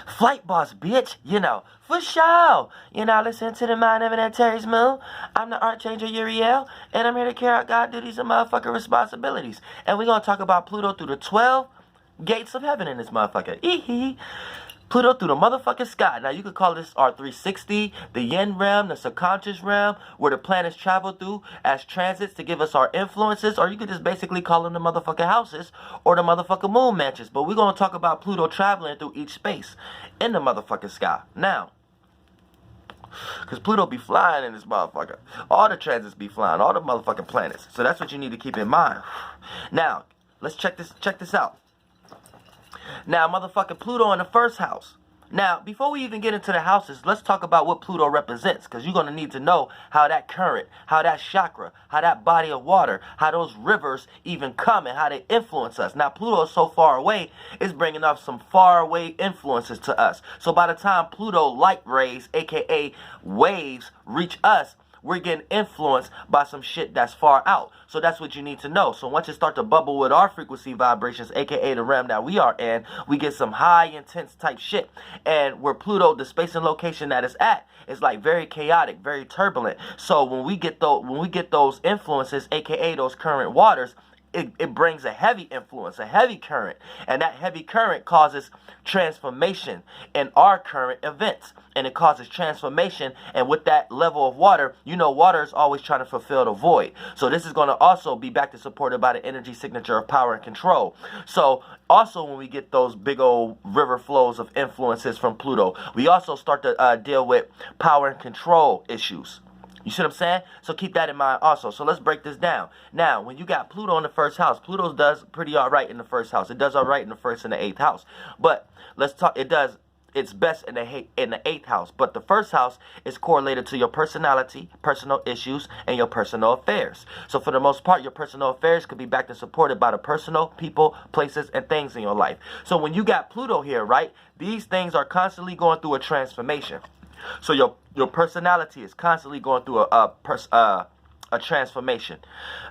Flight boss, bitch, for sure. You're now listening to the Mind of an Terry's Moon. I'm the Archangel Uriel, and I'm here to carry out God duties and motherfucking responsibilities. And we're going to talk about Pluto through the 12 gates of heaven in this motherfucker. Pluto through the motherfucking sky. Now, you could call this our 360, the yin realm, the subconscious realm, where the planets travel through as transits to give us our influences, or you could just basically call them the motherfucking houses or the motherfucking moon mansions. But we're going to talk about Pluto traveling through each space in the motherfucking sky. Now, because Pluto be flying in this motherfucker. All the transits be flying, all the motherfucking planets. So that's what you need to keep in mind. Now, let's check this out. Now, motherfucking Pluto in the first house. Now, before we even get into the houses, let's talk about what Pluto represents, because you're going to need to know how that current, how that chakra, how that body of water, how those rivers even come and how they influence us. Now, Pluto is so far away, it's bringing up some far away influences to us. So by the time Pluto light rays, aka waves, reach us, we're getting influenced by some shit that's far out. So that's what you need to know. So once you start to bubble with our frequency vibrations, aka the realm that we are in, we get some high intense type shit. And where Pluto, the space and location that it's at, is like very chaotic, very turbulent. So when we get those influences, aka those current waters, it brings a heavy influence, a heavy current. And that heavy current causes transformation in our current events. And it causes transformation. And with that level of water, water is always trying to fulfill the void. So this is going to also be back to supported by the energy signature of power and control. So also when we get those big old river flows of influences from Pluto, we also start to deal with power and control issues. You see what I'm saying? So keep that in mind also. So let's break this down. Now, when you got Pluto in the first house, Pluto does pretty all right in the first house. It does all right in the first and the 8th house. But let's talk, it does its best in the 8th house. But the first house is correlated to your personality, personal issues, and your personal affairs. So for the most part, your personal affairs could be backed and supported by the personal, people, places, and things in your life. So when you got Pluto here, right, these things are constantly going through a transformation. So your personality is constantly going through a transformation.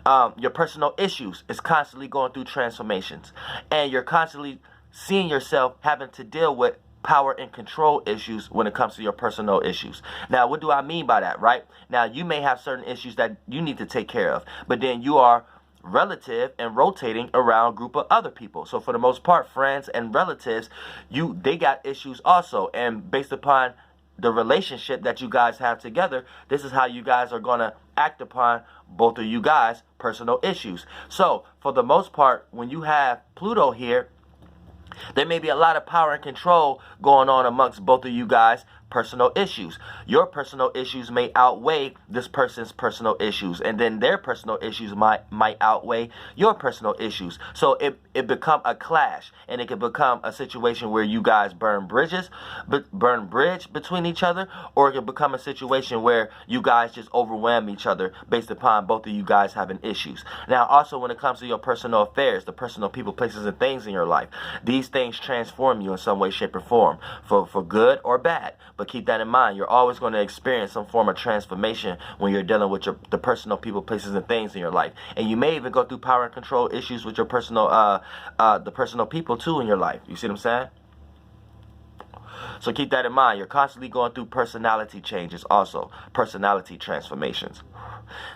Your personal issues is constantly going through transformations. And you're constantly seeing yourself having to deal with power and control issues when it comes to your personal issues. Now, what do I mean by that, right? Now, you may have certain issues that you need to take care of, but then you are relative and rotating around a group of other people. So for the most part, friends and relatives, they got issues also. And based upon the relationship that you guys have together, this is how you guys are going to act upon both of you guys' personal issues. So for the most part, when you have Pluto here, there may be a lot of power and control going on amongst both of you guys' personal issues. Your personal issues may outweigh this person's personal issues, and then their personal issues might outweigh your personal issues. So it become a clash, and it can become a situation where you guys burn bridge between each other, or it can become a situation where you guys just overwhelm each other based upon both of you guys having issues. Now, also when it comes to your personal affairs, the personal people, places, and things in your life, these things transform you in some way, shape, or form, for good or bad. But keep that in mind. You're always going to experience some form of transformation when you're dealing with the personal people, places, and things in your life. And you may even go through power and control issues with your personal, the personal people too in your life. You see what I'm saying? So keep that in mind. You're constantly going through personality changes also, personality transformations.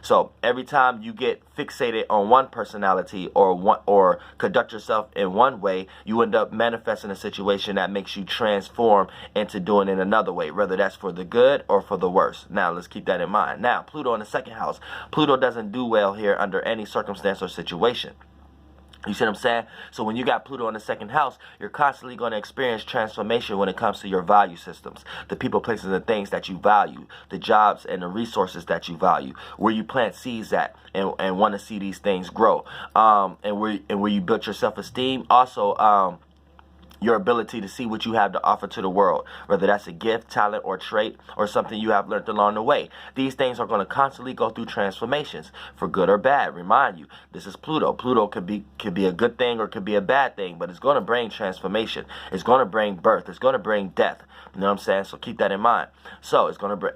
So every time you get fixated on one personality or conduct yourself in one way, you end up manifesting a situation that makes you transform into doing it another way, whether that's for the good or for the worse. Now, let's keep that in mind. Now, Pluto in the 2nd house. Pluto doesn't do well here under any circumstance or situation. You see what I'm saying? So when you got Pluto in the 2nd house, you're constantly going to experience transformation when it comes to your value systems, the people, places, and things that you value, the jobs and the resources that you value, where you plant seeds at and want to see these things grow, and where you built your self-esteem. Also, your ability to see what you have to offer to the world, whether that's a gift, talent, or trait, or something you have learned along the way. These things are going to constantly go through transformations, for good or bad. Remind you, this is Pluto. Pluto could be a good thing or could be a bad thing, but it's going to bring transformation. It's going to bring birth. It's going to bring death. You know what I'm saying? So keep that in mind. So it's going to bring,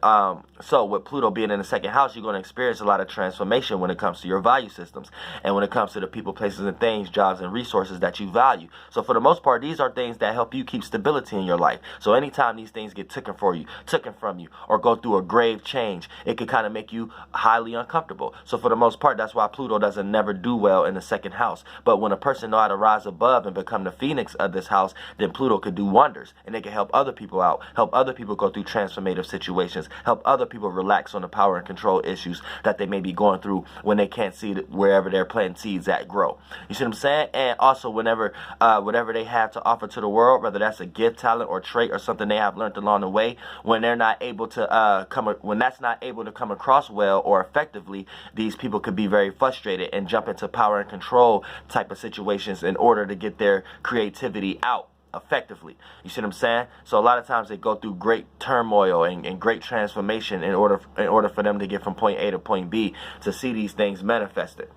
so with Pluto being in the 2nd house, you're going to experience a lot of transformation when it comes to your value systems, and when it comes to the people, places, and things, jobs, and resources that you value. So for the most part, these are things that help you keep stability in your life. So anytime these things get taken from you, or go through a grave change, it can kind of make you highly uncomfortable. So for the most part, that's why Pluto doesn't never do well in the second house. But when a person know how to rise above and become the phoenix of this house, then Pluto could do wonders, and it can help other people out, help other people go through transformative situations, help other people relax on the power and control issues that they may be going through when they can't see wherever they're planting seeds at grow. You see what I'm saying? And also whenever whatever they have to offer to the world, whether that's a gift, talent, or trait, or something they have learned along the way, when they're not able to when that's not able to come across well or effectively, these people could be very frustrated and jump into power and control type of situations in order to get their creativity out effectively. You see what I'm saying? So a lot of times they go through great turmoil and great transformation in order for them to get from point A to point B to see these things manifested.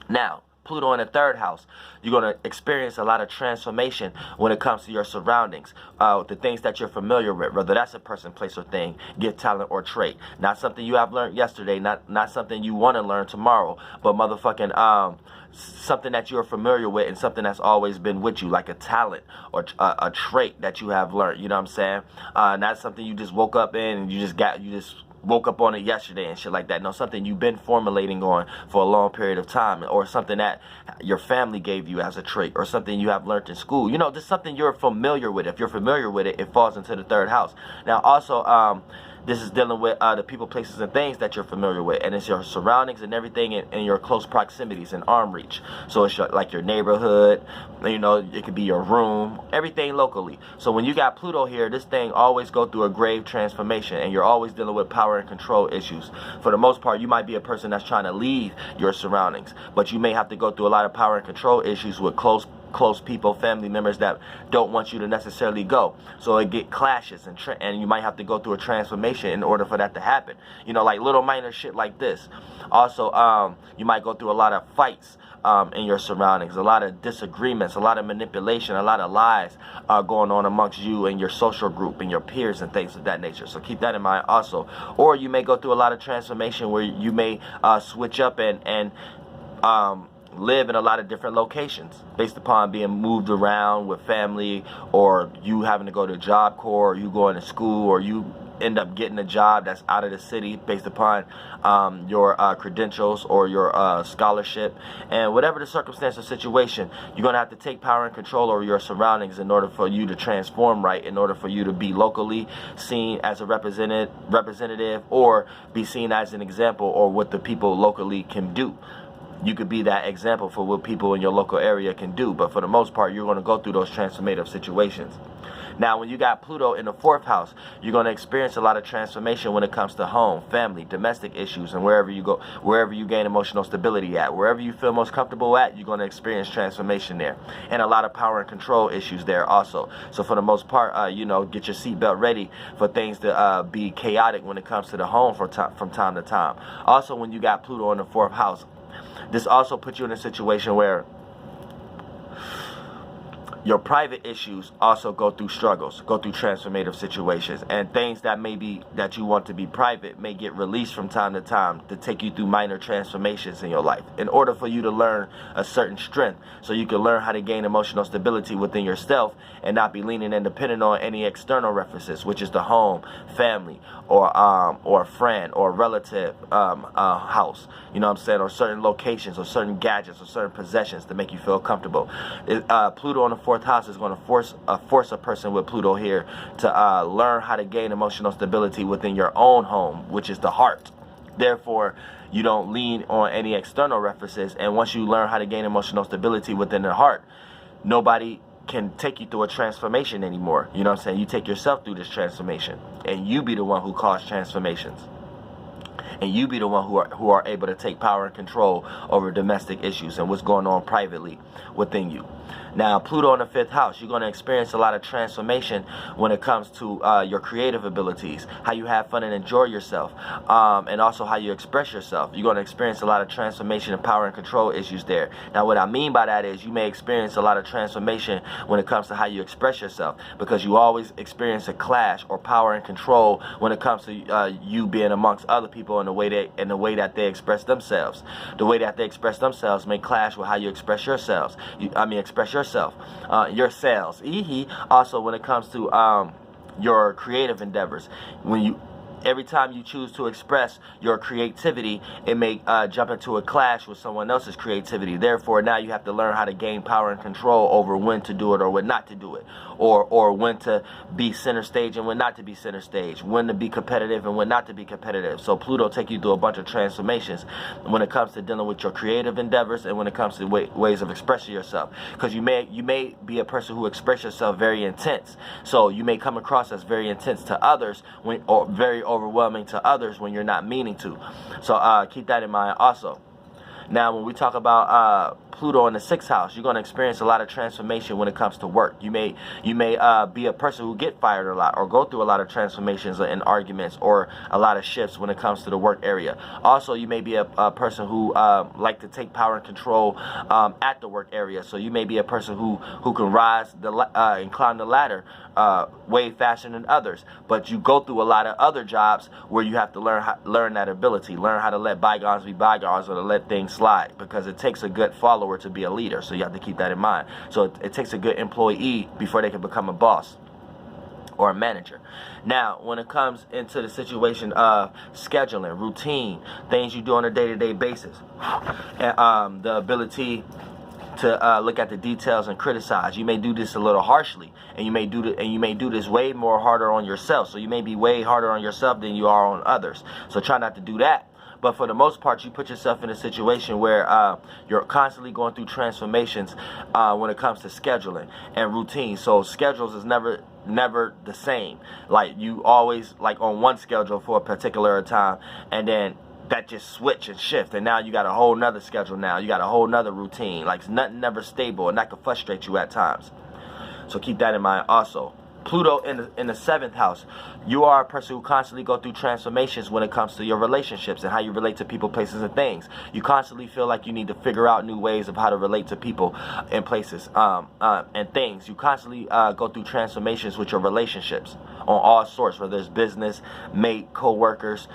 Now, Pluto in the third house, you're going to experience a lot of transformation when it comes to your surroundings, the things that you're familiar with, whether that's a person, place, or thing, gift, talent, or trait. Not something you have learned yesterday, not something you want to learn tomorrow, but motherfucking something that you're familiar with and something that's always been with you, like a talent or a trait that you have learned. You know what I'm saying? Not something you just woke up in and you just woke up on it yesterday and shit like that. No, something you've been formulating on for a long period of time, or something that your family gave you as a trait, or something you have learned in school. You know, just something you're familiar with. If you're familiar with it, it falls into the third house. Now, also, this is dealing with the people, places, and things that you're familiar with, and it's your surroundings and everything in your close proximities and arm reach. So it's like your neighborhood, you know, it could be your room, everything locally. So when you got Pluto here, this thing always go through a grave transformation, and you're always dealing with power and control issues. For the most part, you might be a person that's trying to leave your surroundings, but you may have to go through a lot of power and control issues with close people, family members that don't want you to necessarily go. So it get clashes, and you might have to go through a transformation in order for that to happen. You know, like little minor shit like this. Also, you might go through a lot of fights in your surroundings, a lot of disagreements, a lot of manipulation, a lot of lies going on amongst you and your social group and your peers and things of that nature. So keep that in mind also. Or you may go through a lot of transformation where you may switch up and live in a lot of different locations based upon being moved around with family, or you having to go to Job Corps, or you going to school, or you end up getting a job that's out of the city based upon your credentials or your scholarship. And whatever the circumstance or situation, you're going to have to take power and control over your surroundings in order for you to transform right, in order for you to be locally seen as a representative, or be seen as an example, or what the people locally can do. You could be that example for what people in your local area can do. But for the most part, you're going to go through those transformative situations. Now, when you got Pluto in the fourth house, you're going to experience a lot of transformation when it comes to home, family, domestic issues, and wherever you go, wherever you gain emotional stability at, wherever you feel most comfortable at, you're going to experience transformation there. And a lot of power and control issues there also. So for the most part, you know, get your seatbelt ready for things to be chaotic when it comes to the home from time to time. Also, when you got Pluto in the fourth house, this also puts you in a situation where your private issues also go through struggles, go through transformative situations, and things that that you want to be private may get released from time to time to take you through minor transformations in your life in order for you to learn a certain strength, so you can learn how to gain emotional stability within yourself and not be leaning and dependent on any external references, which is the home, family, or a friend or relative house, you know what I'm saying, or certain locations or certain gadgets or certain possessions to make you feel comfortable. Pluto in the fourth house is going to force a person with Pluto here to learn how to gain emotional stability within your own home, which is the heart. Therefore, you don't lean on any external references, and once you learn how to gain emotional stability within the heart, nobody can take you through a transformation anymore. You know what I'm saying? You take yourself through this transformation, and you be the one who caused transformations. And you be the one who are able to take power and control over domestic issues and what's going on privately within you. Now, Pluto in the fifth house, you're going to experience a lot of transformation when it comes to your creative abilities, how you have fun and enjoy yourself, and also how you express yourself. You're going to experience a lot of transformation and power and control issues there. Now, what I mean by that is you may experience a lot of transformation when it comes to how you express yourself, because you always experience a clash or power and control when it comes to you being amongst other people in the way that they express themselves. The way that they express themselves may clash with how you express yourselves. Express express yourself, your sales. Also, when it comes to your creative endeavors, every time you choose to express your creativity, it may jump into a clash with someone else's creativity. Therefore, now you have to learn how to gain power and control over when to do it or when not to do it, or when to be center stage and when not to be center stage, when to be competitive and when not to be competitive. So Pluto take you through a bunch of transformations when it comes to dealing with your creative endeavors and when it comes to ways of expressing yourself. Because you may be a person who expresses yourself very intense. So you may come across as very intense to others or very overwhelming to others when you're not meaning to. So keep that in mind also. Now, when we talk about Pluto in the 6th house, you're going to experience a lot of transformation when it comes to work. You may be a person who get fired a lot or go through a lot of transformations in arguments or a lot of shifts when it comes to the work area. Also, you may be a person who like to take power and control at the work area. So you may be a person who can rise and climb the ladder way faster than others. But you go through a lot of other jobs where you have to learn that ability, learn how to let bygones be bygones or to let things slide, because it takes a good follower to be a leader. So you have to keep that in mind. So it takes a good employee before they can become a boss or a manager. Now, when it comes into the situation of scheduling, routine, things you do on a day-to-day basis, and the ability to look at the details and criticize. You may do this a little harshly, and you may do this way more harder on yourself. So you may be way harder on yourself than you are on others. So try not to do that. But for the most part, you put yourself in a situation where you're constantly going through transformations when it comes to scheduling and routine. So schedules is never the same. Like you always like on one schedule for a particular time, and then that just switch and shift, and now you got a whole nother schedule. Now you got a whole nother routine. Like nothing never stable, and that can frustrate you at times. So keep that in mind also. Pluto in the 7th house, you are a person who constantly go through transformations when it comes to your relationships and how you relate to people, places, and things. You constantly feel like you need to figure out new ways of how to relate to people and places and things. You constantly go through transformations with your relationships on all sorts, whether it's business, mate, co-workers,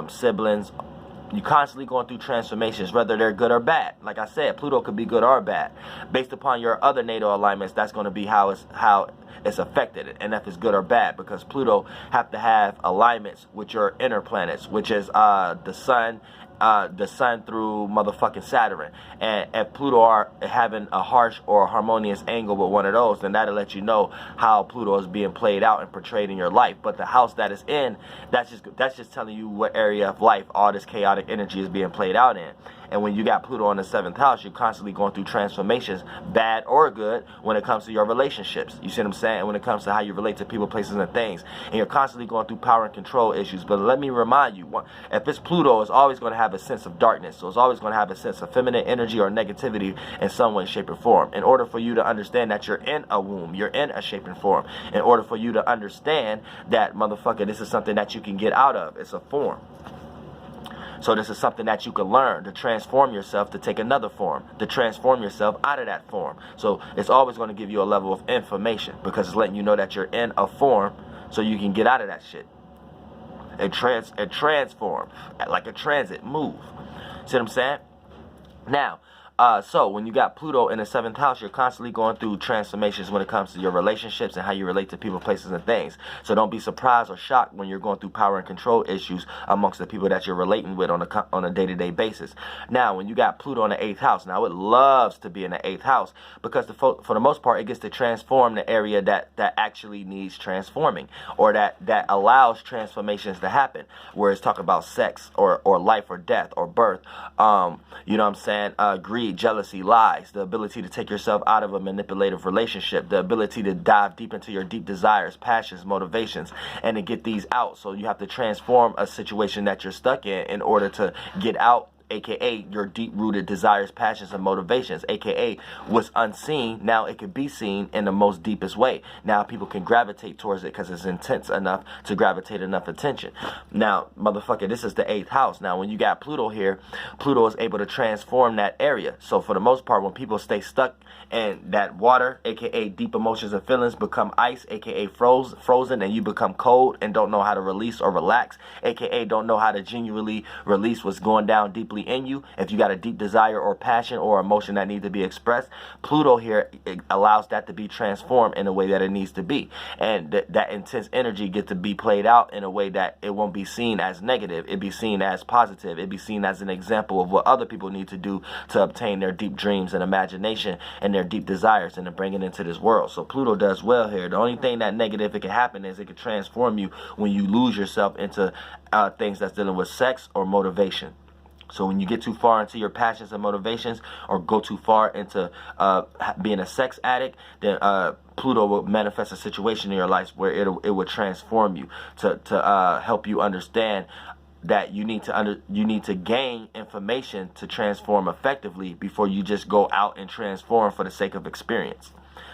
siblings. You constantly going through transformations, whether they're good or bad. Like I said, Pluto could be good or bad. Based upon your other natal alignments, that's going to be how it's affected, and if it's good or bad, because Pluto have to have alignments with your inner planets, which is the sun through motherfucking Saturn. And if Pluto are having a harsh or harmonious angle with one of those, then that'll let you know how Pluto is being played out and portrayed in your life. But the house that is in, that's just telling you what area of life all this chaotic energy is being played out in. And when you got Pluto in the 7th house, you're constantly going through transformations, bad or good, when it comes to your relationships. You see what I'm saying? And when it comes to how you relate to people, places, and things. And you're constantly going through power and control issues. But let me remind you, if it's Pluto, it's always going to have a sense of darkness. So it's always going to have a sense of feminine energy or negativity in some way, shape, or form. In order for you to understand that you're in a womb, you're in a shape and form. In order for you to understand that, motherfucker, this is something that you can get out of. It's a form. So this is something that you can learn to transform yourself to take another form, to transform yourself out of that form. So it's always going to give you a level of information because it's letting you know that you're in a form so you can get out of that shit. It transform, like a transit, move. See what I'm saying? Now, so when you got Pluto in the 7th house, you're constantly going through transformations when it comes to your relationships and how you relate to people, places, and things. So don't be surprised or shocked when you're going through power and control issues amongst the people that you're relating with on a day-to-day basis. Now, when you got Pluto in the 8th house, now it loves to be in the 8th house because for the most part, it gets to transform the area that actually needs transforming, or that allows transformations to happen, where it's talking about sex or life or death or birth, you know what I'm saying, greed, jealousy, lies, the ability to take yourself out of a manipulative relationship, the ability to dive deep into your deep desires, passions, motivations, and to get these out. So you have to transform a situation that you're stuck in order to get out, aka your deep-rooted desires, passions, and motivations, aka what's unseen. Now it can be seen in the most deepest way. Now people can gravitate towards it because it's intense enough to gravitate enough attention. Now, motherfucker, this is the 8th house. Now, when you got Pluto here, Pluto is able to transform that area. So for the most part, when people stay stuck in that water, aka deep emotions and feelings, become ice, aka frozen, and you become cold and don't know how to release or relax, aka don't know how to genuinely release what's going down deeply naturally in you. If you got a deep desire or passion or emotion that needs to be expressed, Pluto here allows that to be transformed in a way that it needs to be. And that intense energy gets to be played out in a way that it won't be seen as negative. It be seen as positive. It be seen as an example of what other people need to do to obtain their deep dreams and imagination and their deep desires and to bring it into this world. So Pluto does well here. The only thing that negative it can happen is it can transform you when you lose yourself into things that's dealing with sex or motivation. So when you get too far into your passions and motivations, or go too far into being a sex addict, then Pluto will manifest a situation in your life where it will transform you to help you understand that you need to gain information to transform effectively before you just go out and transform for the sake of experience.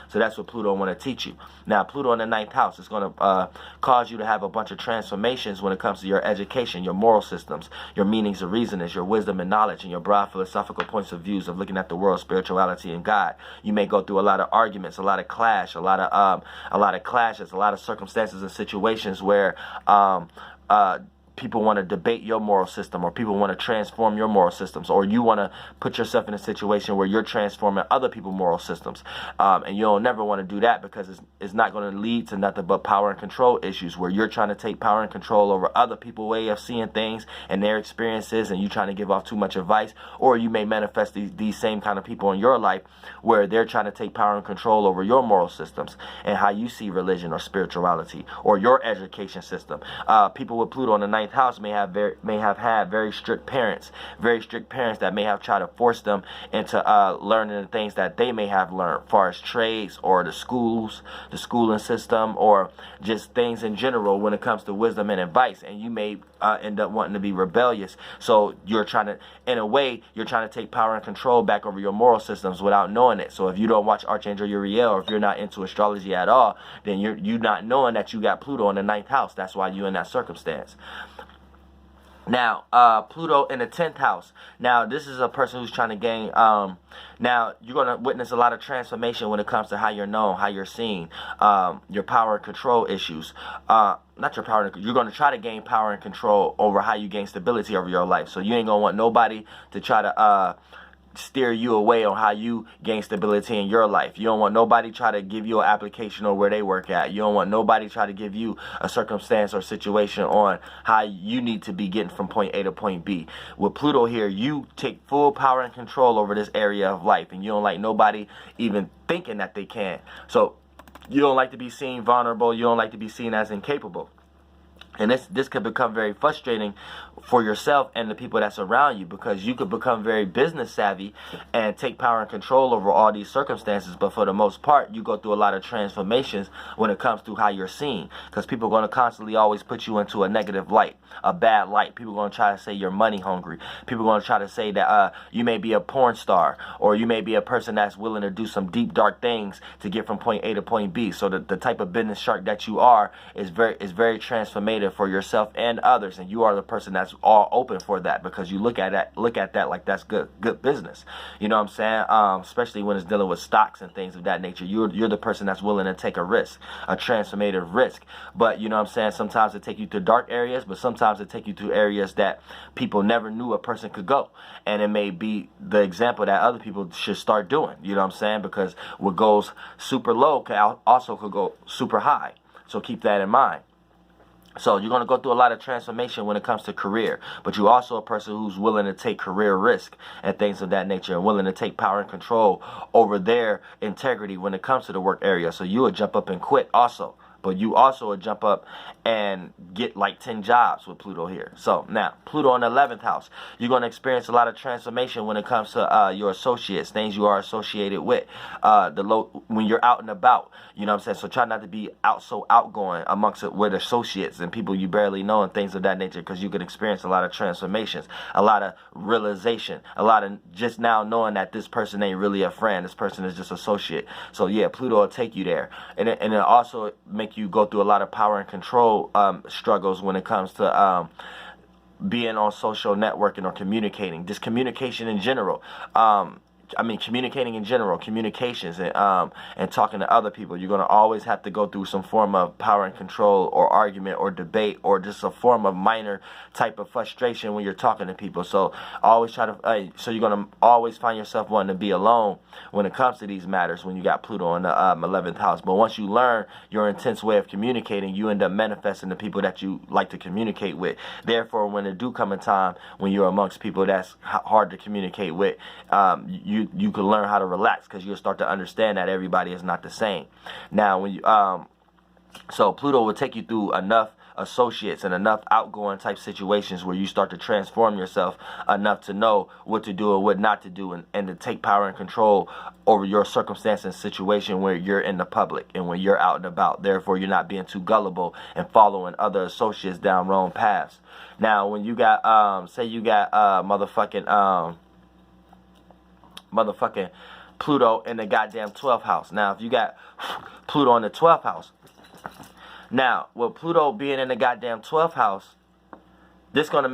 So that's what Pluto want to teach you. Now, Pluto in the 9th house is going to cause you to have a bunch of transformations when it comes to your education, your moral systems, your meanings and reasonings, your wisdom and knowledge, and your broad philosophical points of views of looking at the world, spirituality, and God. You may go through a lot of arguments, a lot of clash, a lot of clashes, a lot of circumstances and situations where people want to debate your moral system, or people want to transform your moral systems, or you want to put yourself in a situation where you're transforming other people's moral systems. And you'll never want to do that, because it's not going to lead to nothing but power and control issues, where you're trying to take power and control over other people's way of seeing things and their experiences, and you trying to give off too much advice. Or you may manifest these same kind of people in your life where they're trying to take power and control over your moral systems and how you see religion or spirituality or your education system. People with Pluto in the 9th house may have had very strict parents that may have tried to force them into learning the things that they may have learned, as far as trades or the schooling system, or just things in general when it comes to wisdom and advice. And you may end up wanting to be rebellious. So you're trying to take power and control back over your moral systems without knowing it. So if you don't watch Archangel Uriel, or if you're not into astrology at all, then you're not knowing that you got Pluto in the 9th house. That's why you're in that circumstance. Now, Pluto in the 10th house. Now, this is a person who's trying to gain, now, you're going to witness a lot of transformation when it comes to how you're known, how you're seen, your power and control issues. Not your power, you're going to try to gain power and control over how you gain stability over your life. So you ain't going to want nobody to try to steer you away on how you gain stability in your life. You don't want nobody try to give you an application on where they work at. You don't want nobody try to give you a circumstance or situation on how you need to be getting from point A to point B. With Pluto here, you take full power and control over this area of life, and you don't like nobody even thinking that they can. So you don't like to be seen vulnerable. You don't like to be seen as incapable. And this could become very frustrating for yourself and the people that's around you, because you could become very business savvy and take power and control over all these circumstances. But for the most part, you go through a lot of transformations when it comes to how you're seen, because people are going to constantly always put you into a negative light, a bad light. People are going to try to say you're money hungry. People are going to try to say that you may be a porn star, or you may be a person that's willing to do some deep, dark things to get from point A to point B. So the type of business shark that you are is very transformative for yourself and others, and you are the person that's all open for that, because you look at that like that's good business. You know what I'm saying? Especially when it's dealing with stocks and things of that nature. You're the person that's willing to take a risk, a transformative risk. But you know what I'm saying? Sometimes it take you to dark areas, but sometimes it take you to areas that people never knew a person could go, and it may be the example that other people should start doing. You know what I'm saying? Because what goes super low could go super high. So keep that in mind. So you're going to go through a lot of transformation when it comes to career, but you're also a person who's willing to take career risk and things of that nature, and willing to take power and control over their integrity when it comes to the work area. So you would jump up and quit also. But you also would jump up and get like 10 jobs with Pluto here. So now, Pluto in the 11th house. You're going to experience a lot of transformation when it comes to your associates, things you are associated with, when you're out and about. You know what I'm saying? So try not to be so outgoing with associates and people you barely know and things of that nature, because you can experience a lot of transformations, a lot of realization, a lot of just now knowing that this person ain't really a friend. This person is just associate. So yeah, Pluto will take you there. And it also make you go through a lot of power and control struggles when it comes to being on social networking or communicating, just communication in general. communicating in general, communications, and talking to other people. You're going to always have to go through some form of power and control or argument or debate or just a form of minor type of frustration when you're talking to people. So always try to, so you're going to always find yourself wanting to be alone when it comes to these matters when you got Pluto in the 11th house. But once you learn your intense way of communicating, you end up manifesting the people that you like to communicate with. Therefore, when it do come a time when you're amongst people that's hard to communicate with, you can learn how to relax because you'll start to understand that everybody is not the same. Now, when you so Pluto will take you through enough associates and enough outgoing type situations where you start to transform yourself enough to know what to do and what not to do, and to take power and control over your circumstance and situation where you're in the public and when you're out and about. Therefore, you're not being too gullible and following other associates down wrong paths. Now, when you got say you got motherfucking Pluto in the goddamn 12th house. Now, if you got Pluto in the 12th house, now with Pluto being in the goddamn 12th house, this gonna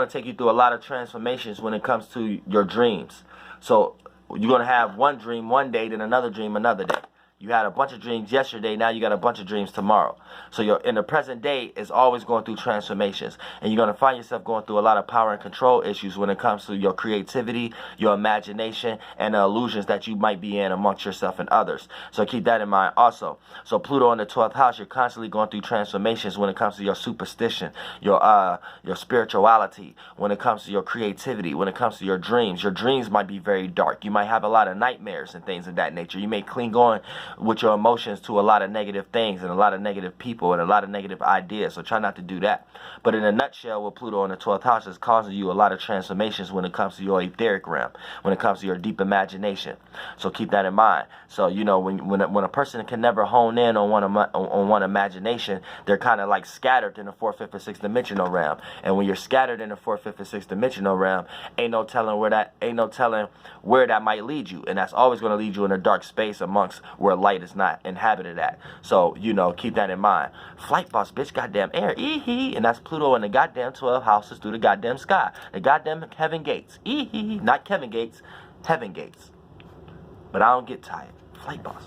take you through a lot of transformations when it comes to your dreams. So you're gonna have one dream one day, then another dream another day. You had a bunch of dreams yesterday, now you got a bunch of dreams tomorrow. So you're in the present day is always going through transformations. And you're going to find yourself going through a lot of power and control issues when it comes to your creativity, your imagination, and the illusions that you might be in amongst yourself and others. So keep that in mind also. So Pluto in the 12th house, you're constantly going through transformations when it comes to your superstition, your spirituality, when it comes to your creativity, when it comes to your dreams. Your dreams might be very dark. You might have a lot of nightmares and things of that nature. You may cling on with your emotions to a lot of negative things and a lot of negative people and a lot of negative ideas. So try not to do that. But in a nutshell, with Pluto in the 12th house is causing you a lot of transformations when it comes to your etheric realm, when it comes to your deep imagination. So keep that in mind. So, you know, when a person can never hone in on one imagination, they're kind of like scattered in the 4th, 5th, and 6th dimensional realm. And when you're scattered in the 4th, 5th, and 6th dimensional realm, ain't no telling where that might lead you. And that's always going to lead you in a dark space amongst where light is not inhabited at. So, you know, keep that in mind. Flight boss, bitch, goddamn air, ee-hee. And that's Pluto in the goddamn 12 houses through the goddamn sky. The goddamn heaven gates. Ee-hee. Not Kevin Gates, heaven gates. But I don't get tired. Flight boss.